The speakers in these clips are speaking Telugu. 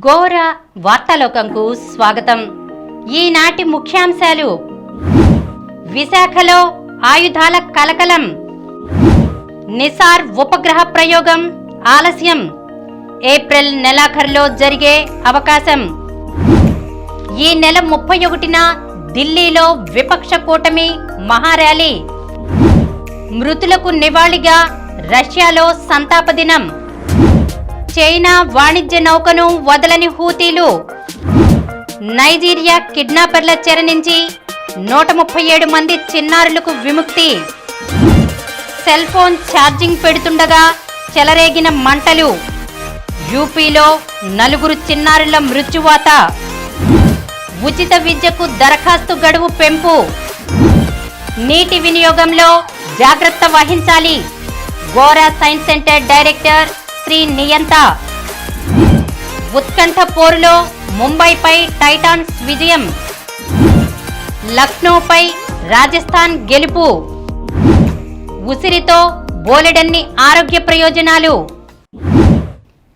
ఘోర వార్తాలోకంకు స్వాగతం. ఈనాటి ముఖ్యాంశాలు: విశాఖలో ఆయుధాల కలకలం, నిసార్ ఉపగ్రహ ప్రయోగం ఆలస్యం, ఏప్రిల్ నెలాఖరులో జరిగే అవకాశం, ఈ నెల 31న ఢిల్లీలో విపక్ష కూటమి మహార్యాలీ, మృతులకు నివాళిగా రష్యాలో సంతాప దినం, చైనా వాణిజ్య నౌకను వదలని హూతీలు, నైజీరియా కిడ్నాపర్ల చెర నుంచి 137 మంది చిన్నారులకు విముక్తి, సెల్ ఫోన్ ఛార్జింగ్ పెడుతుండగా చెలరేగిన మంటలు, యూపీలో 4 చిన్నారుల మృత్యువాత, ఉచిత విద్యకు దరఖాస్తు గడువు పెంపు, నీటి వినియోగంలో జాగ్రత్త వహించాలి, Gora science centre director Shri Niyantha, ఉత్కంఠ పోరులో ముంబైపై టైటాన్స్ విజయం, లక్నోపై రాజస్థాన్ గెలుపు, ఉసిరితో బోలెడన్ని ఆరోగ్య ప్రయోజనాలు.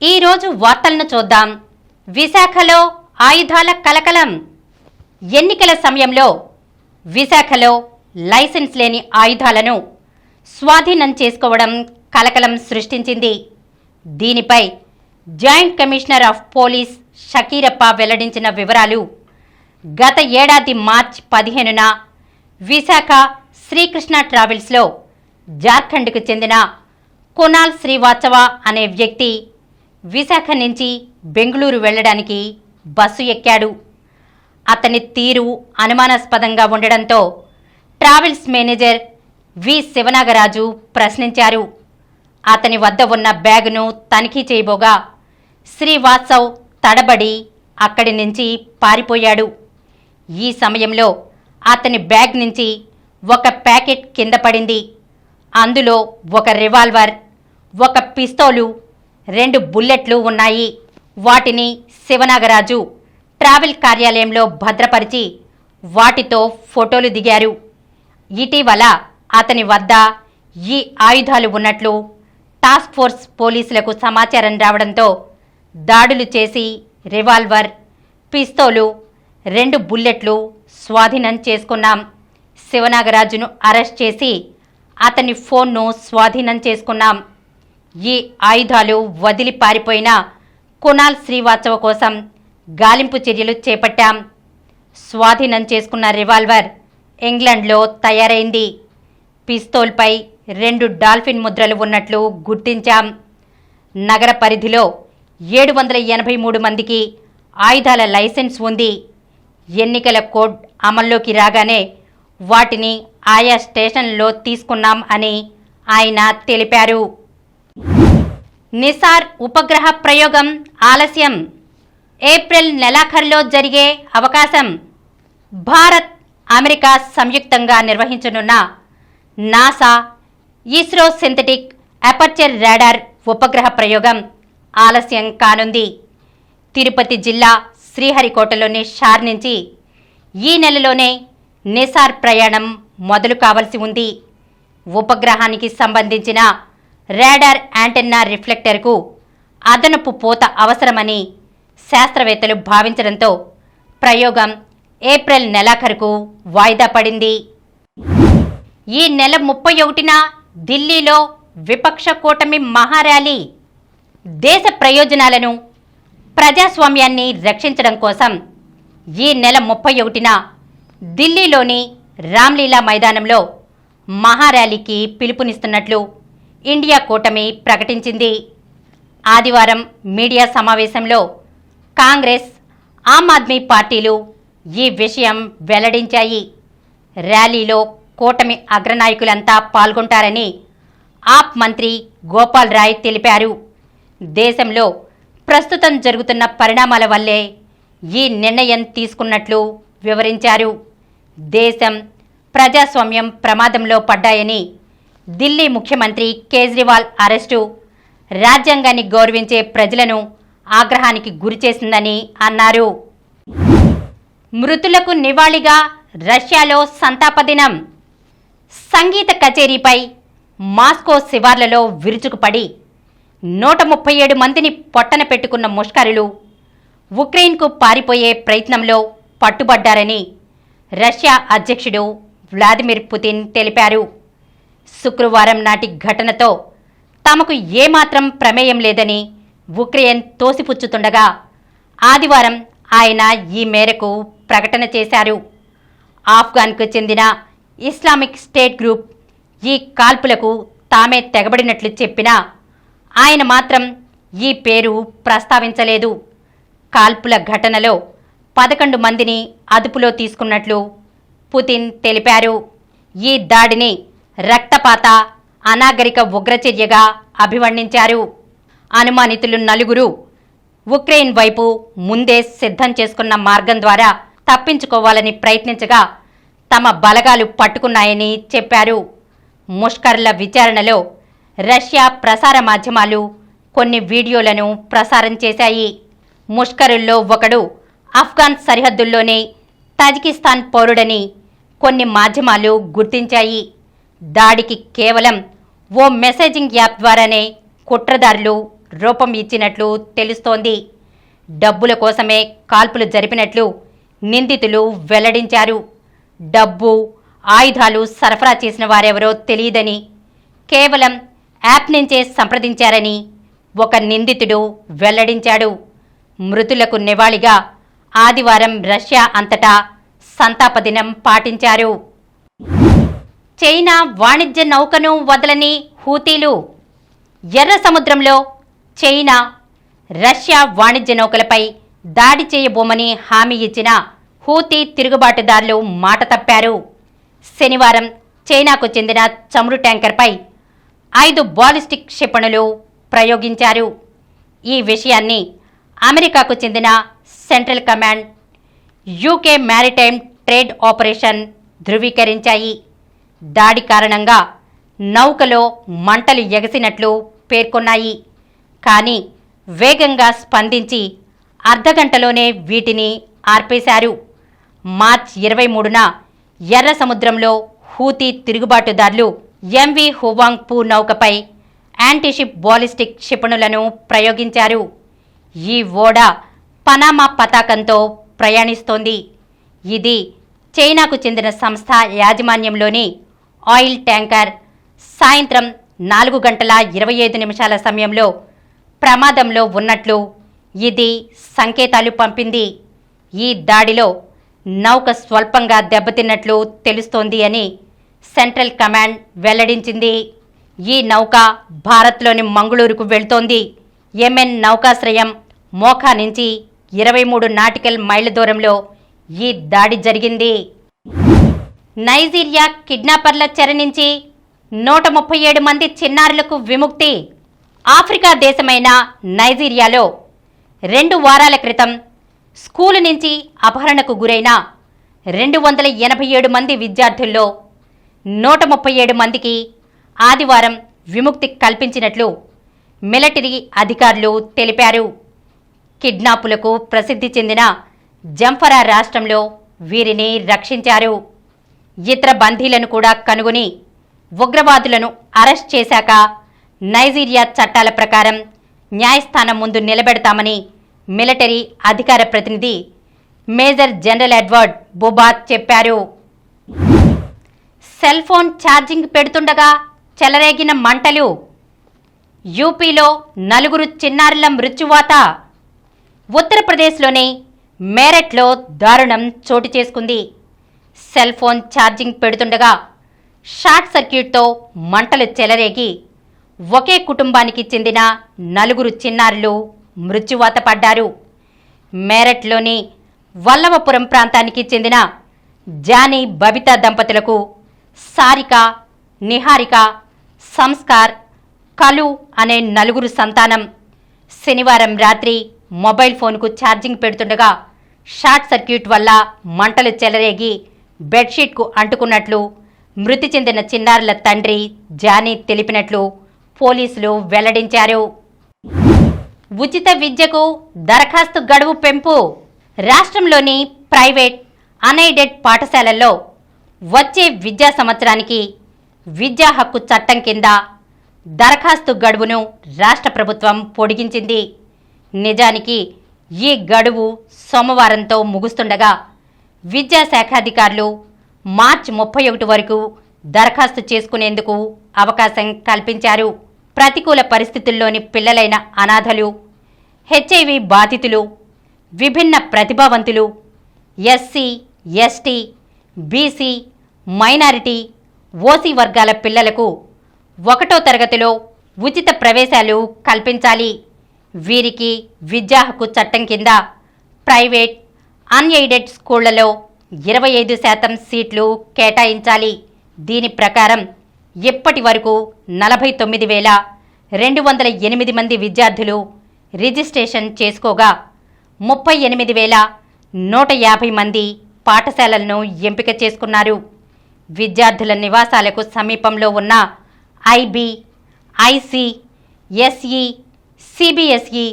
ఈరోజు వార్తలను చూద్దాం. విశాఖలో ఆయుధాల కలకలం. ఎన్నికల సమయంలో విశాఖలో లైసెన్స్ లేని ఆయుధాలను స్వాధీనం చేసుకోవడం కలకలం సృష్టించింది. దీనిపై జాయింట్ కమిషనర్ ఆఫ్ పోలీస్ షకీరప్ప వెల్లడించిన వివరాలు: గత ఏడాది మార్చి 15న విశాఖ శ్రీకృష్ణ ట్రావెల్స్లో జార్ఖండ్కు చెందిన కునాల్ శ్రీవాత్సవ అనే వ్యక్తి విశాఖ నుంచి బెంగళూరు వెళ్లడానికి బస్సు ఎక్కాడు. అతని తీరు అనుమానాస్పదంగా ఉండడంతో ట్రావెల్స్ మేనేజర్ వి శివనాగరాజు ప్రశ్నించారు. అతని వద్ద ఉన్న బ్యాగును తనిఖీ చేయబోగా శ్రీవాత్సవ్ తడబడి అక్కడి నుంచి పారిపోయాడు. ఈ సమయంలో అతని బ్యాగ్ నుంచి ఒక ప్యాకెట్ కింద పడింది. అందులో ఒక రివాల్వర్, ఒక పిస్తోలు, 2 బుల్లెట్లు ఉన్నాయి. వాటిని శివనాగరాజు ట్రావెల్ కార్యాలయంలో భద్రపరిచి వాటితో ఫోటోలు దిగారు. ఇటీవల అతని వద్ద ఈ ఆయుధాలు ఉన్నట్లు టాస్క్ ఫోర్స్ పోలీసులకు సమాచారం రావడంతో దాడులు చేసి రివాల్వర్, పిస్తోలు, 2 బుల్లెట్లు స్వాధీనం చేసుకున్నాం. శివనాగరాజును అరెస్ట్ చేసి అతని ఫోన్ను స్వాధీనం చేసుకున్నాం. ఈ ఆయుధాలు వదిలి పారిపోయిన కునాల్ శ్రీవాత్సవ కోసం గాలింపు చర్యలు చేపట్టాం. స్వాధీనం చేసుకున్న రివాల్వర్ ఇంగ్లండ్లో తయారైంది. పిస్తోల్పై 2 డాల్ఫిన్ ముద్రలు ఉన్నట్లు గుర్తించాం. నగర పరిధిలో 783 మందికి ఆయుధాల లైసెన్స్ ఉంది. ఎన్నికల కోడ్ అమల్లోకి రాగానే వాటిని ఆయా స్టేషన్లలో తీసుకున్నాం అని ఆయన తెలిపారు. నిసార్ ఉపగ్రహ ప్రయోగం ఆలస్యం, ఏప్రిల్ నెలాఖరులో జరిగే అవకాశం. భారత్, అమెరికా సంయుక్తంగా నిర్వహించనున్న NASA ISRO synthetic aperture radar ఉపగ్రహ ప్రయోగం ఆలస్యం కానుంది. తిరుపతి జిల్లా శ్రీహరికోటలోని షార్ నుంచి ఈ నెలలోనే నిసార్ ప్రయాణం మొదలు కావలసి ఉంది. ఉపగ్రహానికి సంబంధించిన రాడార్ యాంటెన్నా రిఫ్లెక్టర్కు అదనపు పూత అవసరమని శాస్త్రవేత్తలు భావించడంతో ప్రయోగం ఏప్రిల్ నెలాఖరుకు వాయిదా పడింది. ఈ నెల 31న ఢిల్లీలో విపక్ష కూటమి మహార్యాలీ. దేశ ప్రయోజనాలను, ప్రజాస్వామ్యాన్ని రక్షించడం కోసం ఈ నెల 31న ఢిల్లీలోని రామ్లీలా మైదానంలో మహార్యాలీకి పిలుపునిస్తున్నట్లు ఇండియా కూటమి ప్రకటించింది. ఆదివారం మీడియా సమావేశంలో కాంగ్రెస్, ఆమ్ ఆద్మీ పార్టీలు ఈ విషయం వెల్లడించాయి. ర్యాలీలో కూటమి అగ్రనాయకులంతా పాల్గొంటారని ఆప్ మంత్రి గోపాల్ రాయ్ తెలిపారు. దేశంలో ప్రస్తుతం జరుగుతున్న పరిణామాల వల్లే ఈ నిర్ణయం తీసుకున్నట్లు వివరించారు. దేశం, ప్రజాస్వామ్యం ప్రమాదంలో పడ్డాయని, ఢిల్లీ ముఖ్యమంత్రి కేజ్రీవాల్ అరెస్టు రాజ్యాంగాన్ని గౌరవించే ప్రజలను ఆగ్రహానికి గురిచేసిందని అన్నారు. మృతులకు నివాళిగా రష్యాలో సంతాప దినం. సంగీత కచేరీపై మాస్కో శివార్లలో విరుచుకుపడి 137 మందిని పొట్టన పెట్టుకున్న ముష్కరులు ఉక్రెయిన్కు పారిపోయే ప్రయత్నంలో పట్టుబడ్డారని రష్యా అధ్యక్షుడు వ్లాదిమిర్ పుతిన్ తెలిపారు. శుక్రవారం నాటి ఘటనతో తమకు ఏమాత్రం ప్రమేయం లేదని ఉక్రెయిన్ తోసిపుచ్చుతుండగా ఆదివారం ఆయన ఈ మేరకు ప్రకటన చేశారు. ఆఫ్ఘన్కు చెందిన ఇస్లామిక్ స్టేట్ గ్రూప్ ఈ కాల్పులకు తామే తెగబడినట్లు చెప్పినా ఆయన మాత్రం ఈ పేరు ప్రస్తావించలేదు. కాల్పుల ఘటనలో 11 మందిని అదుపులో తీసుకున్నట్లు పుతిన్ తెలిపారు. ఈ దాడిని రక్తపాత అనాగరిక ఉగ్రచర్యగా అభివర్ణించారు. అనుమానితులు 4 ఉక్రెయిన్ వైపు ముందే సిద్ధం చేసుకున్న మార్గం ద్వారా తప్పించుకోవాలని ప్రయత్నించగా తమ బలగాలు పట్టుకున్నాయని చెప్పారు. ముష్కర్ల విచారణలో రష్యా ప్రసార మాధ్యమాలు కొన్ని వీడియోలను ప్రసారం చేశాయి. ముష్కరుల్లో ఒకడు ఆఫ్ఘన్ సరిహద్దుల్లోనే తజికిస్తాన్ పౌరుడని కొన్ని మాధ్యమాలు గుర్తించాయి. దాడికి కేవలం ఓ మెసేజింగ్ యాప్ ద్వారానే కుట్రదారులు రూపం ఇచ్చినట్లు తెలుస్తోంది. డబ్బుల కోసమే కాల్పులు జరిపినట్లు నిందితులు వెల్లడించారు. డబ్బు, ఆయుధాలు సరఫరా చేసిన వారెవరో తెలియదని, కేవలం యాప్ నుంచే సంప్రదించారని ఒక నిందితుడు వెల్లడించాడు. మృతులకు నివాళిగా ఆదివారం రష్యా అంతటా సంతాప దినం పాటించారు. చైనా వాణిజ్య నౌకను వదలని హూతీలు. ఎర్ర సముద్రంలో చైనా రష్యా వాణిజ్య నౌకలపై దాడి చేయబోమని హామీ ఇచ్చిన హూతీ తిరుగుబాటుదారులు మాట తప్పారు. శనివారం చైనాకు చెందిన చమురు ట్యాంకర్పై 5 బాలిస్టిక్ క్షిపణులు ప్రయోగించారు. ఈ విషయాన్ని అమెరికాకు చెందిన central command, UK maritime trade operation ధృవీకరించాయి. దాడి కారణంగా నౌకలో మంటలు ఎగసినట్లు పేర్కొన్నాయి. కానీ వేగంగా స్పందించి అర్ధగంటలోనే వీటిని ఆర్పేశారు. మార్చి 23న ఎర్ర సముద్రంలో హూతీ తిరుగుబాటుదారులు ఎంవి హువాంగ్పూ నౌకపై యాంటీషిప్ బాలిస్టిక్ క్షిపణులను ప్రయోగించారు. ఈ ఓడ పనామా పతాకంతో ప్రయాణిస్తోంది. ఇది చైనాకు చెందిన సంస్థ యాజమాన్యంలోని ఆయిల్ ట్యాంకర్ సాయంత్రం 4:25 సమయంలో ప్రమాదంలో ఉన్నట్లు ఇది సంకేతాలు పంపింది. ఈ దాడిలో నౌక స్వల్పంగా దెబ్బతిన్నట్లు తెలుస్తోంది అని సెంట్రల్ కమాండ్ వెల్లడించింది. ఈ నౌక భారత్లోని మంగళూరుకు వెళ్తోంది. యెమెన్ నౌకాశ్రయం మోఖా నుంచి 23 నాటికల్ మైళ్ళ దూరంలో ఈ దాడి జరిగింది. నైజీరియా కిడ్నాపర్ల చెర నుంచి 137 మంది చిన్నారులకు విముక్తి. ఆఫ్రికా దేశమైన నైజీరియాలో 2 వారాల క్రితం స్కూలు నుంచి అపహరణకు గురైన 287 మంది విద్యార్థుల్లో 137 మందికి ఆదివారం విముక్తి కల్పించినట్లు మిలిటరీ అధికారులు తెలిపారు. కిడ్నాపులకు ప్రసిద్ధి చెందిన జంఫరా రాష్ట్రంలో వీరిని రక్షించారు. ఇతర బందీలను కూడా కనుగొని ఉగ్రవాదులను అరెస్ట్ చేశాక నైజీరియా చట్టాల ప్రకారం న్యాయస్థానం ముందు నిలబెడతామని మిలిటరీ అధికార ప్రతినిధి మేజర్ జనరల్ ఎడ్వర్డ్ బుబా చెప్పారు. సెల్ ఫోన్ ఛార్జింగ్ పెడుతుండగా చెలరేగిన మంటలు. యూపీలో 4 చిన్నారుల మృత్యువాత. ఉత్తరప్రదేశ్లోని మేరట్లో దారుణం చోటు చేసుకుంది. సెల్ ఫోన్ ఛార్జింగ్ పెడుతుండగా షార్ట్ సర్క్యూట్తో మంటలు చెలరేగి ఒకే కుటుంబానికి చెందిన 4 చిన్నారులు మృత్యువాత పడ్డారు. మేరట్లోని వల్లవపురం ప్రాంతానికి చెందిన జానీ బబితా దంపతులకు సారిక, నిహారిక, సంస్కార్, కలు అనే 4 సంతానం. శనివారం రాత్రి మొబైల్ ఫోన్కు ఛార్జింగ్ పెడుతుండగా షార్ట్ సర్క్యూట్ వల్ల మంటలు చెలరేగి బెడ్షీట్కు అంటుకున్నట్లు మృతి చెందిన చిన్నారుల తండ్రి జానీ తెలిపినట్లు పోలీసులు వెల్లడించారు. ఉచిత విద్యకు దరఖాస్తు గడువు పెంపు. రాష్ట్రంలోని ప్రైవేట్, అన్ఎయిడెడ్ పాఠశాలల్లో వచ్చే విద్యా సంవత్సరానికి విద్యా హక్కు చట్టం కింద దరఖాస్తు గడువును రాష్ట్ర ప్రభుత్వం పొడిగించింది. నిజానికి ఈ గడువు సోమవారంతో ముగుస్తుండగా విద్యాశాఖాధికారులు మార్చి 31 వరకు దరఖాస్తు చేసుకునేందుకు అవకాశం కల్పించారు. ప్రతికూల పరిస్థితుల్లోని పిల్లలైన అనాథలు, హెచ్ఐవి బాధితులు, విభిన్న ప్రతిభావంతులు, SC, ST, BC, minority, OC వర్గాల పిల్లలకు 1వ తరగతిలో ఉచిత ప్రవేశాలు కల్పించాలి. వీరికి విద్యా హక్కు చట్టం కింద ప్రైవేట్, అన్ఎయిడెడ్ స్కూళ్లలో 25% సీట్లు కేటాయించాలి. దీని ప్రకారం ఇప్పటి వరకు 49,208 మంది విద్యార్థులు రిజిస్ట్రేషన్ చేసుకోగా 38,150 మంది పాఠశాలలను ఎంపిక చేసుకున్నారు. విద్యార్థుల నివాసాలకు సమీపంలో ఉన్న IB, ICSE, CBSE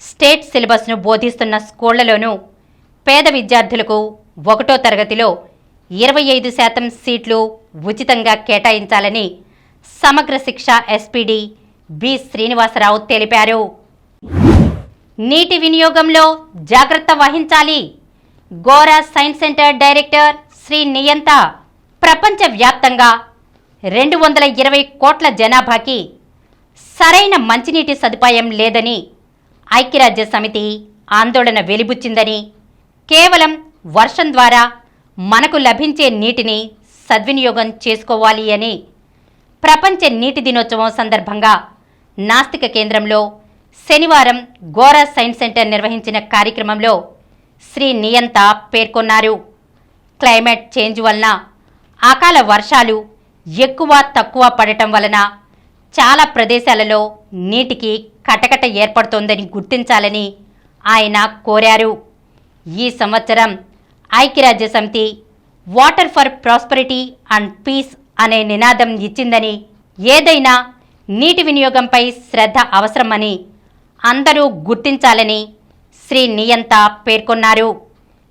state సిలబస్ను బోధిస్తున్న స్కూళ్లలోనూ పేద విద్యార్థులకు 1వ తరగతిలో 25% సీట్లు ఉచితంగా కేటాయించాలని సమగ్ర శిక్ష ఎస్పీడీ బి శ్రీనివాసరావు తెలిపారు. నీటి వినియోగంలో జాగ్రత్త వహించాలి. Gora science centre director Shri Niyantha. ప్రపంచవ్యాప్తంగా 220 కోట్ల జనాభాకి సరైన మంచినీటి సదుపాయం లేదని ఐక్యరాజ్య సమితి ఆందోళన వెలిబుచ్చిందని, కేవలం వర్షం ద్వారా మనకు లభించే నీటిని సద్వినియోగం చేసుకోవాలి అని ప్రపంచ నీటి దినోత్సవం సందర్భంగా నాస్తిక కేంద్రంలో శనివారం గోరా సైన్స్ సెంటర్ నిర్వహించిన కార్యక్రమంలో శ్రీ నియంత పేర్కొన్నారు. క్లైమేట్ చేంజ్ వలన అకాల వర్షాలు ఎక్కువ తక్కువ పడటం వలన చాలా ప్రదేశాలలో నీటికి కటకట ఏర్పడుతోందని గుర్తించాలని ఆయన కోరారు. ఈ సంవత్సరం ఐక్యరాజ్య సమితి water for prosperity and peace అనే నినాదం ఇచ్చిందని, ఏదైనా నీటి వినియోగంపై శ్రద్ధ అవసరమని అందరూ గుర్తించాలని శ్రీ నియంత పేర్కొన్నారు.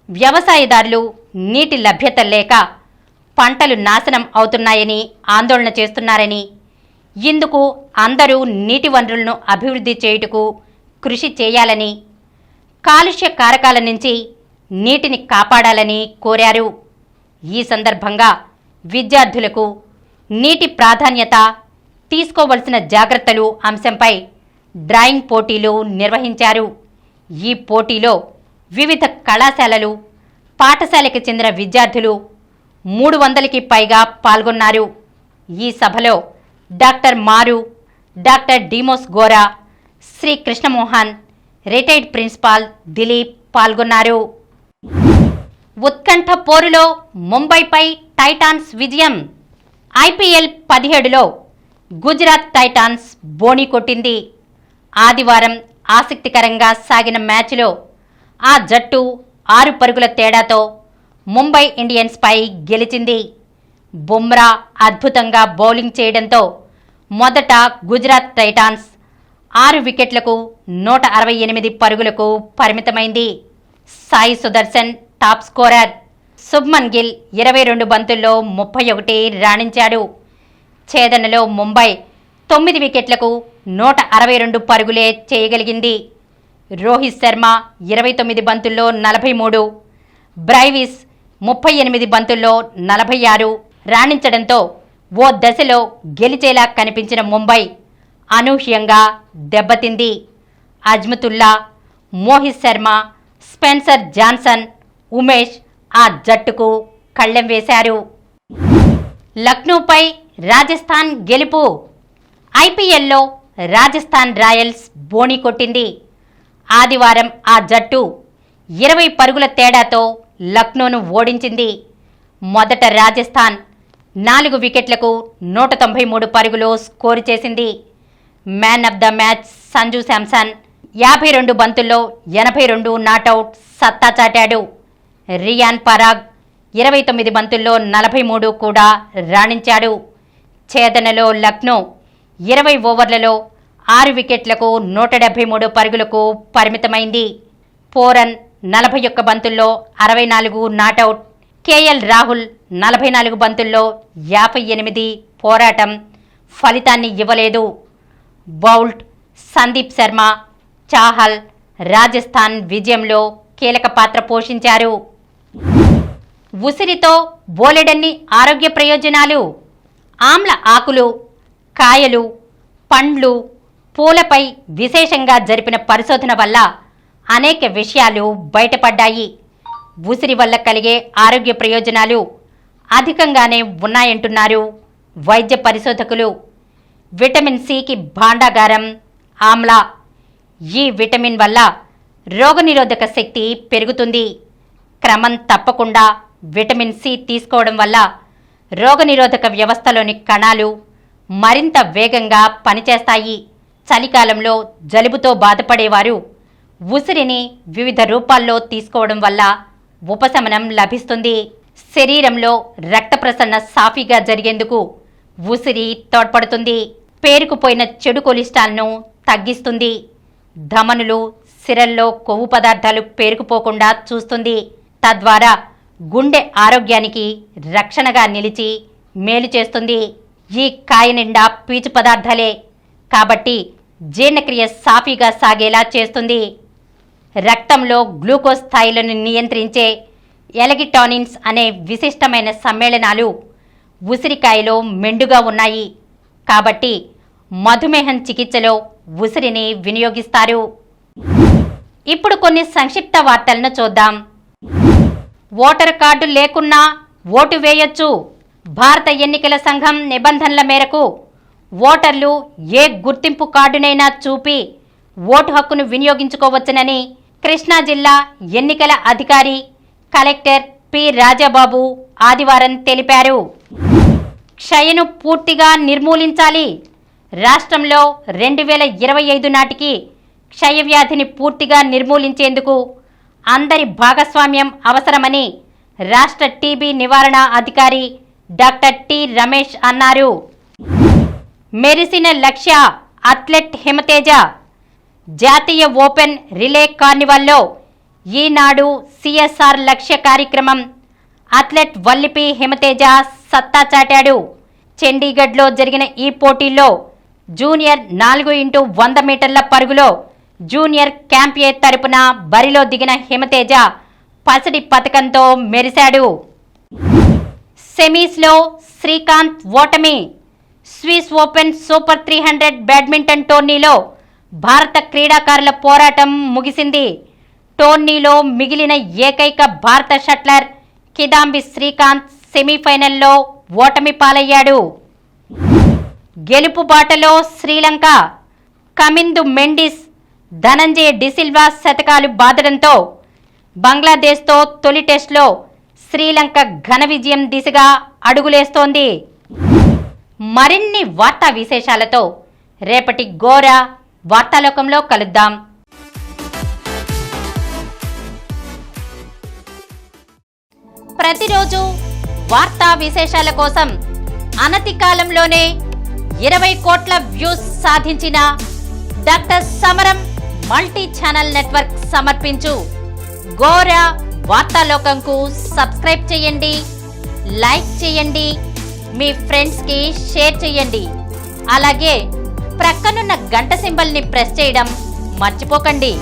వ్యవసాయదారులు నీటి లభ్యత లేక పంటలు నాశనం అవుతున్నాయని ఆందోళన చేస్తున్నారని, ఇందుకు అందరూ నీటి వనరులను అభివృద్ధి చేయుటకు కృషి చేయాలని, కాలుష్య కారకాల నుంచి నీటిని కాపాడాలని కోరారు. ఈ సందర్భంగా విద్యార్థులకు నీటి ప్రాధాన్యత, తీసుకోవలసిన జాగ్రత్తలు అంశంపై డ్రాయింగ్ పోటీలు నిర్వహించారు. ఈ పోటీలో వివిధ కళాశాలలు, పాఠశాలకు చెందిన విద్యార్థులు 300కి పైగా పాల్గొన్నారు. ఈ సభలో doctor Maru, doctor Dimos Gora, Shri Krishnamohan, retired principal Dilip పాల్గొన్నారు. ఉత్కంఠ పోరులో ముంబైపై టైటాన్స్ విజయం. ఐపీఎల్ 17లో గుజరాత్ టైటాన్స్ బోణీ కొట్టింది. ఆదివారం ఆసక్తికరంగా సాగిన మ్యాచ్లో ఆ జట్టు 6 పరుగుల తేడాతో ముంబై ఇండియన్స్పై గెలిచింది. బుమ్రా అద్భుతంగా బౌలింగ్ చేయడంతో మొదట గుజరాత్ టైటాన్స్ 6 వికెట్లకు 168 పరుగులకు పరిమితమైంది. Sai Sudharsan top scorer. శుభ్మన్ గిల్ 22 బంతుల్లో 31 రాణించాడు. ఛేదనలో ముంబై 9 వికెట్లకు 162 పరుగులే చేయగలిగింది. రోహిత్ శర్మ 29 బంతుల్లో 43, బ్రైవిస్ 38 బంతుల్లో 46 రాణించడంతో ఓ దశలో గెలిచేలా కనిపించిన ముంబై అనూహ్యంగా దెబ్బతింది. అజ్మతుల్లా, మోహిత్ శర్మ, స్పెన్సర్ జాన్సన్, ఉమేష్ ఆ జట్టుకు కళ్ళెం వేశారు. లక్నోపై రాజస్థాన్ గెలుపు. ఐపీఎల్లో రాజస్థాన్ రాయల్స్ బోణీ కొట్టింది. ఆదివారం ఆ జట్టు 20 పరుగుల తేడాతో లక్నోను ఓడించింది. మొదట రాజస్థాన్ 4 వికెట్లకు 193 పరుగులు స్కోరు చేసింది. Man of the match Sanju Samson 52 బంతుల్లో 82 నాటౌట్ సత్తా చాటాడు. రియాన్ పరాగ్ 29 బంతుల్లో 43 కూడా రాణించాడు. ఛేదనలో లక్నో 20 ఓవర్లలో 6 వికెట్లకు 173 పరుగులకు పరిమితమైంది. పోరన్ 41 బంతుల్లో 64 నాటౌట్. కేఎల్ రాహుల్ 44 బంతుల్లో 58 పోరాటం ఫలితాన్ని ఇవ్వలేదు. బౌల్ట్, సందీప్ శర్మ, చాహల్, రాజస్థాన్ విజయంలో కీలక పాత్ర పోషించారు. ఉసిరితో బోలెడన్ని ఆరోగ్య ప్రయోజనాలు. ఆమ్ల ఆకులు, కాయలు, పండ్లు, పూలపై విశేషంగా జరిపిన పరిశోధన వల్ల అనేక విషయాలు బయటపడ్డాయి. ఉసిరి వల్ల కలిగే ఆరోగ్య ప్రయోజనాలు అధికంగానే ఉన్నాయంటున్నారు వైద్య పరిశోధకులు. విటమిన్ సికి భాండాగారం ఆమ్లా. ఈ విటమిన్ వల్ల రోగనిరోధక శక్తి పెరుగుతుంది. క్రమం తప్పకుండా విటమిన్ సి తీసుకోవడం వల్ల రోగనిరోధక వ్యవస్థలోని కణాలు మరింత వేగంగా పనిచేస్తాయి. చలికాలంలో జలుబుతో బాధపడేవారు ఉసిరిని వివిధ రూపాల్లో తీసుకోవడం వల్ల ఉపశమనం లభిస్తుంది. శరీరంలో రక్త ప్రసరణ సాఫీగా జరిగేందుకు ఉసిరి తోడ్పడుతుంది. పేరుకుపోయిన చెడు కొలెస్ట్రాల్ను తగ్గిస్తుంది. ధమనులు, సిరల్లో కొవ్వు పదార్థాలు పేరుకుపోకుండా చూస్తుంది. తద్వారా గుండె ఆరోగ్యానికి రక్షణగా నిలిచి మేలు చేస్తుంది. ఈ కాయ నిండా పీచు పదార్థాలే కాబట్టి జీర్ణక్రియ సాఫీగా సాగేలా చేస్తుంది. రక్తంలో గ్లూకోజ్ స్థాయిలను నియంత్రించే ఎలగిటానిన్స్ అనే విశిష్టమైన సమ్మేళనాలు ఉసిరికాయలో మెండుగా ఉన్నాయి. కాబట్టి మధుమేహం చికిత్సలో ఉసిరిని వినియోగిస్తారు. ఇప్పుడు కొన్ని సంక్షిప్త వార్తలను చూద్దాం. ఓటర్ కార్డు లేకున్నా ఓటు వేయొచ్చు. భారత ఎన్నికల సంఘం నిబంధనల మేరకు ఓటర్లు ఏ గుర్తింపు కార్డునైనా చూపి ఓటు హక్కును వినియోగించుకోవచ్చునని కృష్ణా జిల్లా ఎన్నికల అధికారి కలెక్టర్ పి రాజాబాబు ఆదివారం తెలిపారు. క్షయను పూర్తిగా నిర్మూలించాలి. రాష్ట్రంలో 2025 నాటికి క్షయవ్యాధిని పూర్తిగా నిర్మూలించేందుకు అందరి భాగస్వామ్యం అవసరమని రాష్ట్ర టీబీ నివారణ అధికారి డాక్టర్ టి రమేష్ అన్నారు. మెరిసిన లక్ష్య అథ్లెట్ హిమతేజ జాతీయ ఓపెన్ రిలే కార్నివాల్లో ఈనాడు సిఎస్ఆర్ లక్ష్య కార్యక్రమం అథ్లెట్ వల్లిపి హిమతేజ సత్తా చాటాడు. చండీగఢ్లో జరిగిన ఈ పోటీల్లో జూనియర్ 4x100 మీటర్ల పరుగులో జూనియర్ క్యాంప్ ఏ తరపున బరిలో దిగిన హిమతేజ పసిడి పతకంతో మెరిశాడు. సెమీస్లో శ్రీకాంత్ ఓటమి. స్విస్ ఓపెన్ సూపర్ 300 బ్యాడ్మింటన్ టోర్నీలో భారత క్రీడాకారుల పోరాటం ముగిసింది. టోర్నీలో మిగిలిన ఏకైక భారత షట్లర్ కిదాంబి శ్రీకాంత్ సెమీఫైనల్లో ఓటమి పాలయ్యాడు. గెలుపు బాటలో శ్రీలంక. కమిందు మెండిస్, ధనంజయ డిసిల్వా శతకాలు బాదడంతో బంగ్లాదేశ్తో తొలి టెస్టులో శ్రీలంక ఘన విజయం దిశగా అడుగులేస్తోంది. మరిన్ని వార్తా విశేషాలతో రేపటి గోరా వార్తాలోకంలో కలుద్దాం. ప్రతిరోజు వార్తా విశేషాల కోసం అనతి కాలంలోనే 20 కోట్ల వ్యూస్ సాధించిన డాక్టర్ సమరం మల్టీ ఛానల్ నెట్వర్క్ సమర్పించు గోరా వార్తాలోకంకు సబ్స్క్రైబ్ చేయండి, లైక్ చేయండి, మీ ఫ్రెండ్స్కి షేర్ చేయండి. అలాగే ప్రక్కనున్న గంట సింబల్ని ప్రెస్ చేయడం మర్చిపోకండి.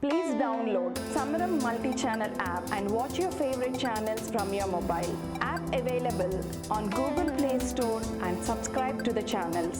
Please download Samaram multi-channel app and watch your favorite channels from your mobile. App available on Google Play Store and subscribe to the channels.